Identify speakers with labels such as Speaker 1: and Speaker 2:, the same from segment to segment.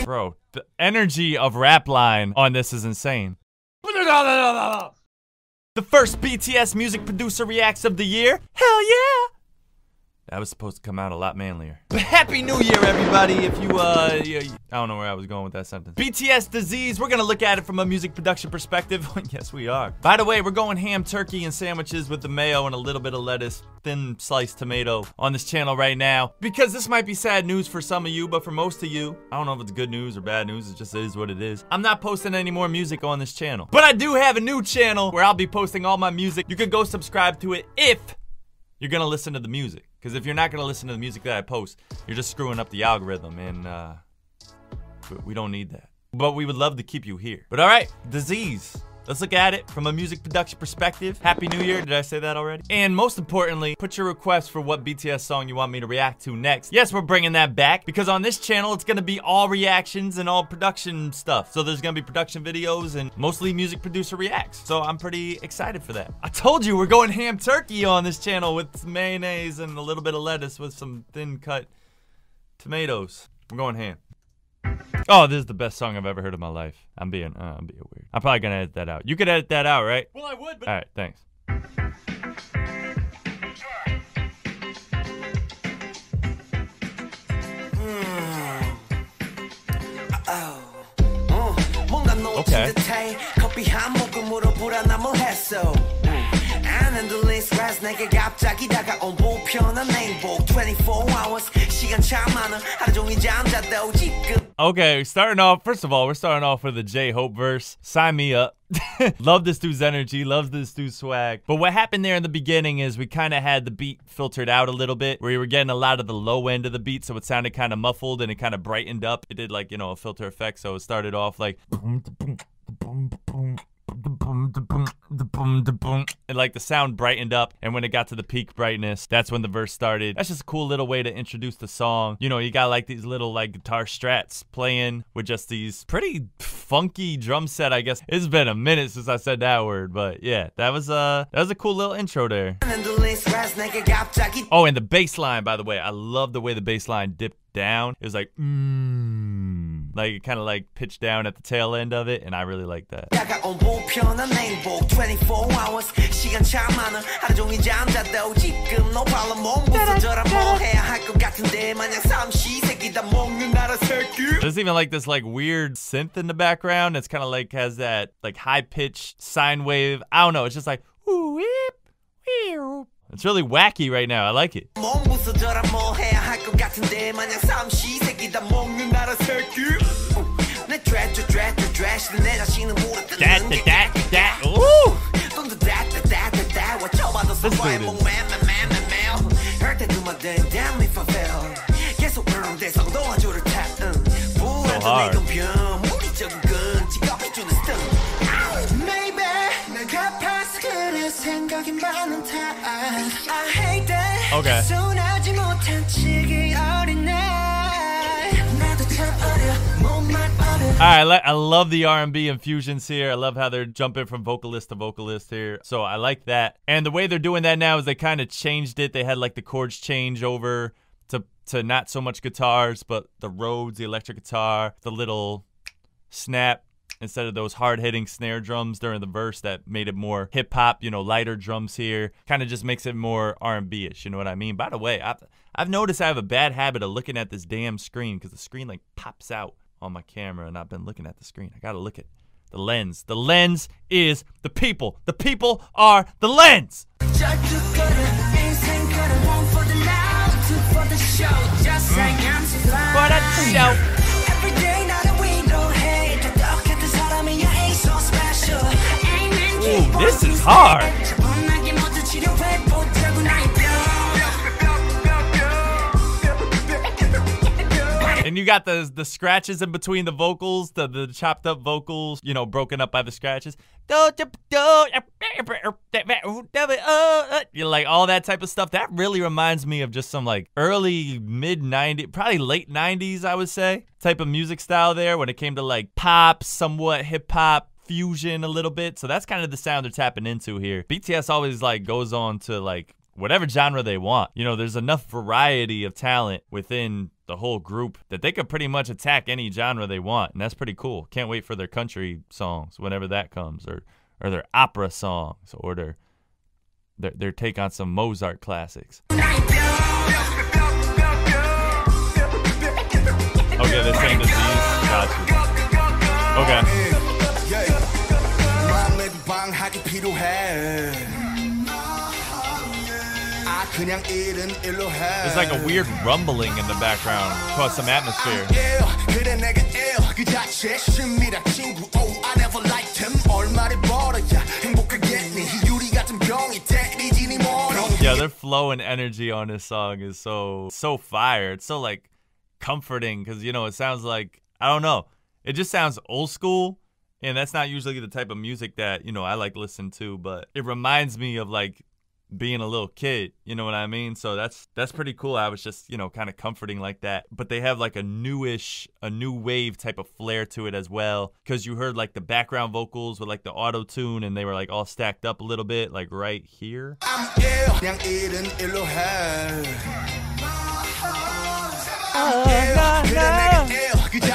Speaker 1: Bro, the energy of rap line on this is insane. The first BTS music producer reacts of the year? Hell yeah! That was supposed to come out a lot manlier. But Happy New Year, everybody! If you, I don't know where I was going with that sentence. BTS disease, we're gonna look at it from a music production perspective. Yes, we are. By the way, we're going ham, turkey, and sandwiches with the mayo and a little bit of lettuce, thin sliced tomato on this channel right now. Because this might be sad news for some of you, but for most of you, I don't know if it's good news or bad news, it just is what it is. I'm not posting any more music on this channel. But I do have a new channel where I'll be posting all my music. You can go subscribe to it if you're gonna listen to the music. Because if you're not gonna listen to the music that I post, you're just screwing up the algorithm, and we don't need that. But we would love to keep you here. But all right, disease. Let's look at it from a music production perspective. Happy New Year, did I say that already? And most importantly, put your requests for what BTS song you want me to react to next. Yes, we're bringing that back, because on this channel, it's gonna be all reactions and all production stuff. So there's gonna be production videos and mostly music producer reacts. So I'm pretty excited for that. I told you, we're going ham turkey on this channel with some mayonnaise and a little bit of lettuce with some thin cut tomatoes. We're going ham. Oh, this is the best song I've ever heard in my life. I'm being weird. I'm probably gonna edit that out. You could edit that out, right? Well, I would, but... All right, thanks. Okay. Okay, starting off, first of all, we're starting off with a J-Hope verse. Sign me up. Love this dude's energy, love this dude's swag. But what happened there in the beginning is we kind of had the beat filtered out a little bit, where we were getting a lot of the low end of the beat, so it sounded kind of muffled and it kind of brightened up. It did, like, you know, a filter effect, so it started off like... and like the sound brightened up, and when it got to the peak brightness, that's when the verse started. That's just a cool little way to introduce the song. You know, you got like these little like guitar strats playing with just these pretty funky drum set, I guess. It's been a minute since I said that word, but yeah, that was a cool little intro there. Oh, and the bass line, by the way, I love the way the bass line dipped down. It was like like it kind of like pitched down at the tail end of it, and I really like that. There's even like this like weird synth in the background. It's kind of like has that like high pitched sine wave. I don't know. It's just like ooh, whip, whip. It's really wacky right now. I like it. Ooh. This dude is so hard. Okay. Alright, I love the R&B infusions here. I love how they're jumping from vocalist to vocalist here. So I like that. And the way they're doing that now is they kind of changed it. They had like the chords change over to not so much guitars, but the Rhodes, the electric guitar, the little snap, instead of those hard-hitting snare drums during the verse that made it more hip-hop, you know, lighter drums here. Kind of just makes it more R&B-ish, you know what I mean? By the way, I've noticed I have a bad habit of looking at this damn screen because the screen, like, pops out on my camera, and I've been looking at the screen. I gotta look at the lens. The lens is the people. The people are the lens! For the show. Ooh, this is hard. And you got the scratches in between the vocals, the chopped up vocals, you know, broken up by the scratches. You like all that type of stuff. That really reminds me of just some like early mid 90s, probably late 90s, I would say, type of music style there when it came to like pop, somewhat hip hop, fusion a little bit. So that's kind of the sound they're tapping into here. BTS always like goes on to like whatever genre they want. You know, there's enough variety of talent within the whole group that they could pretty much attack any genre they want, and that's pretty cool. Can't wait for their country songs whenever that comes, or their opera songs, or their take on some Mozart classics. Okay, they're saying disease. Gotcha. Okay. There's like a weird rumbling in the background, cause some atmosphere. Yeah, their flow and energy on this song is so fire. It's so like comforting, because you know, it sounds like, I don't know, it just sounds old school, and that's not usually the type of music that, you know, I like listening to, but it reminds me of like being a little kid, you know what I mean? So that's pretty cool. I was just, you know, kind of comforting like that. But they have like a new wave type of flair to it as well, because you heard like the background vocals with like the auto tune, and they were like all stacked up a little bit, like right here.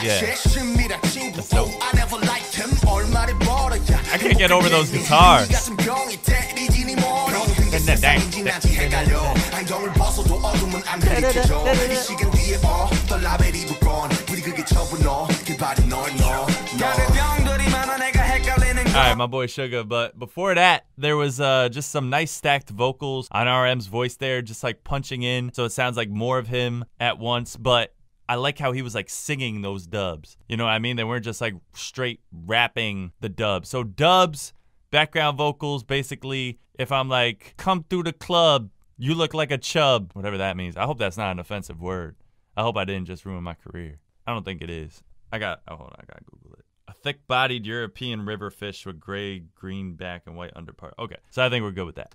Speaker 1: Yeah. That's dope. I can't get over those guitars. Alright, my boy Sugar, but before that, there was just some nice stacked vocals on RM's voice there, just like punching in, so it sounds like more of him at once, but I like how he was like singing those dubs. You know what I mean? They weren't just like straight rapping the dubs. So dubs, background vocals, basically, if I'm like, come through the club, you look like a chub, whatever that means. I hope that's not an offensive word. I hope I didn't just ruin my career. I don't think it is. Oh, hold on, I gotta Google it. A thick-bodied European river fish with gray, green back, and white underpart. Okay, so I think we're good with that.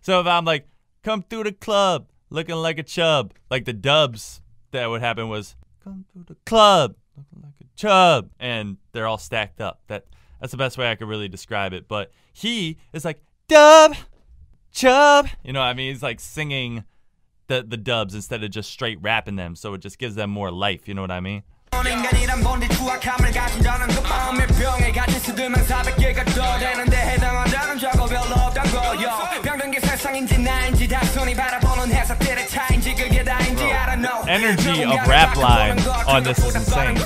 Speaker 1: So if I'm like, come through the club, looking like a chub, like the dubs that would happen was, come through the club, looking like a chub, and they're all stacked up. That's the best way I could really describe it. But he is like, dub, chub, you know what I mean? He's like singing the dubs instead of just straight rapping them, so it just gives them more life, you know what I mean? Energy of rap line on this is insane.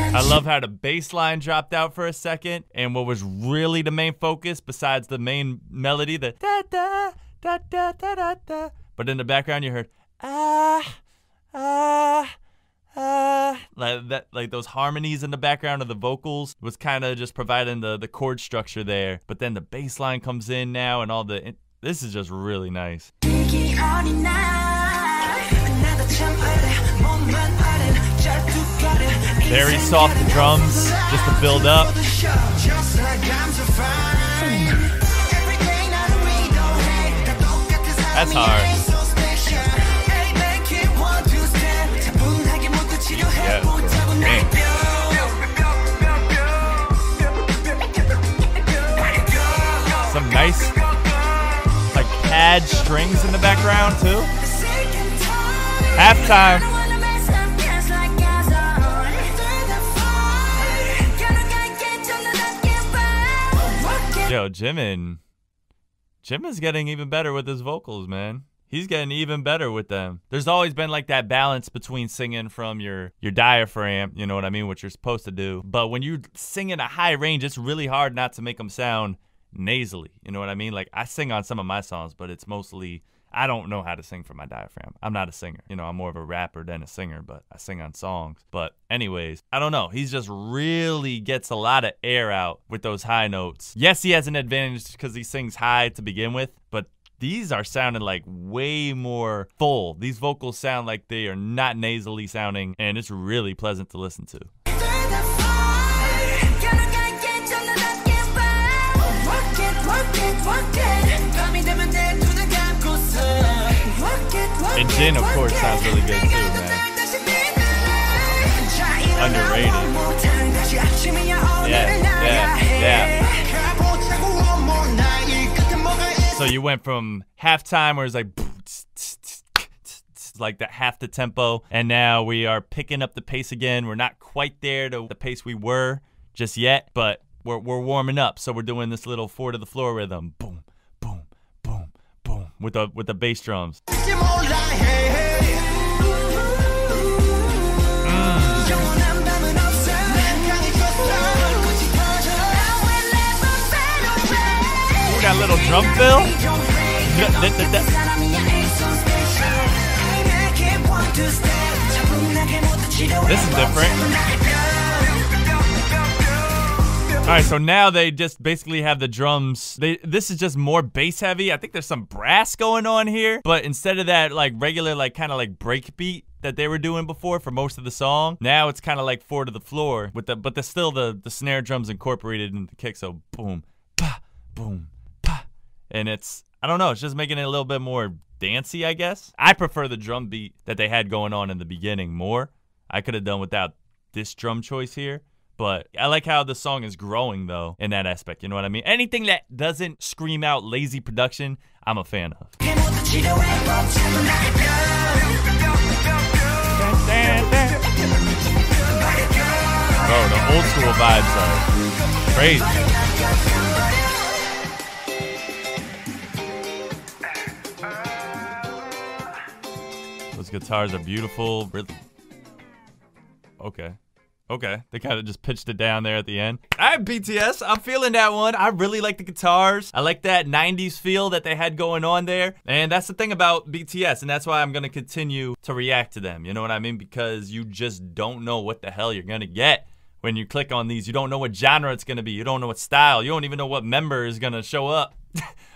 Speaker 1: I love how the bass line dropped out for a second, and what was really the main focus, besides the main melody, the da da da da da da da, but in the background you heard like that, like those harmonies in the background of the vocals was kind of just providing the chord structure there. But then the bass line comes in now, and all this is just really nice. Very soft drums just to build up. That's hard. Yeah. Some nice like pad strings in the background too. Halftime. Yo, Jim is getting even better with his vocals, man. He's getting even better with them. There's always been like that balance between singing from your diaphragm, you know what I mean, what you're supposed to do. But when you sing in a high range, it's really hard not to make them sound nasally, you know what I mean? Like, I sing on some of my songs, but it's mostly, I don't know how to sing from my diaphragm. I'm not a singer. You know, I'm more of a rapper than a singer, but I sing on songs. But anyways, I don't know. He's just really gets a lot of air out with those high notes. Yes, he has an advantage because he sings high to begin with, but these are sounding like way more full. These vocals sound like they are not nasally sounding, and it's really pleasant to listen to. And Jin, of course, sounds really good too, man. underrated. Yeah. So you went from halftime where it's like that half the tempo, and now we are picking up the pace again. We're not quite there to the pace we were just yet, but we're warming up. So we're doing this little 4 to the floor rhythm, boom, boom, boom, boom, with the bass drums. Got a little drum fill. This is different. Alright, so now they just basically have the drums. This is just more bass heavy. I think there's some brass going on here, but instead of that like regular like kind of like break beat that they were doing before for most of the song, now it's kind of like 4 to the floor with but there's still the snare drums incorporated in the kick. So boom, pa, boom, pa, and it's, I don't know, it's just making it a little bit more dancey, I guess. I prefer the drum beat that they had going on in the beginning more. I could have done without this drum choice here, but I like how the song is growing though in that aspect, you know what I mean? Anything that doesn't scream out lazy production, I'm a fan of. Bro, the old school vibes are crazy. Those guitars are beautiful. Okay. They kind of just pitched it down there at the end. All right, BTS, I'm feeling that one. I really like the guitars. I like that 90s feel that they had going on there. And that's the thing about BTS, and that's why I'm gonna continue to react to them. You know what I mean? Because you just don't know what the hell you're gonna get when you click on these. You don't know what genre it's gonna be. You don't know what style. You don't even know what member is gonna show up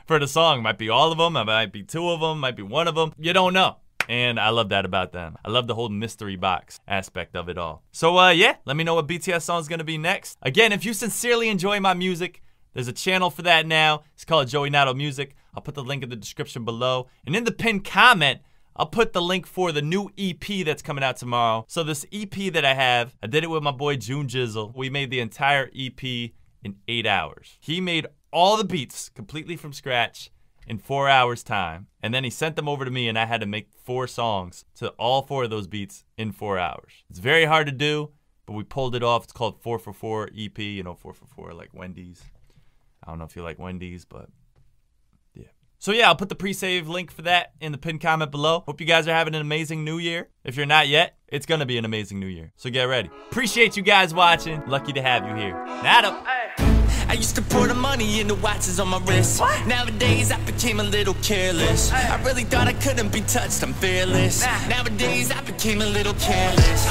Speaker 1: for the song. It might be all of them. It might be 2 of them. Might be 1 of them. You don't know. And I love that about them. I love the whole mystery box aspect of it all. So yeah, let me know what BTS song is gonna be next. Again, if you sincerely enjoy my music, there's a channel for that now. It's called Joey Nato Music. I'll put the link in the description below. And in the pinned comment, I'll put the link for the new EP that's coming out tomorrow. So this EP that I have, I did it with my boy 𝐉𝐶𝐒𝐬𝐶. We made the entire EP in 8 hours. He made all the beats completely from scratch in 4 hours time, and then he sent them over to me, and I had to make 4 songs to all 4 of those beats in 4 hours. It's very hard to do, but we pulled it off. It's called 4 for 4 EP, you know, 4 for 4 like Wendy's. I don't know if you like Wendy's, but yeah. So yeah, I'll put the pre-save link for that in the pinned comment below. Hope you guys are having an amazing new year. If you're not yet, it's gonna be an amazing new year, so get ready. Appreciate you guys watching. Lucky to have you here. Nato.
Speaker 2: I used to pour the money into watches on my wrist. What? Nowadays I became a little careless. I really thought I couldn't be touched, I'm fearless. Nowadays I became a little careless.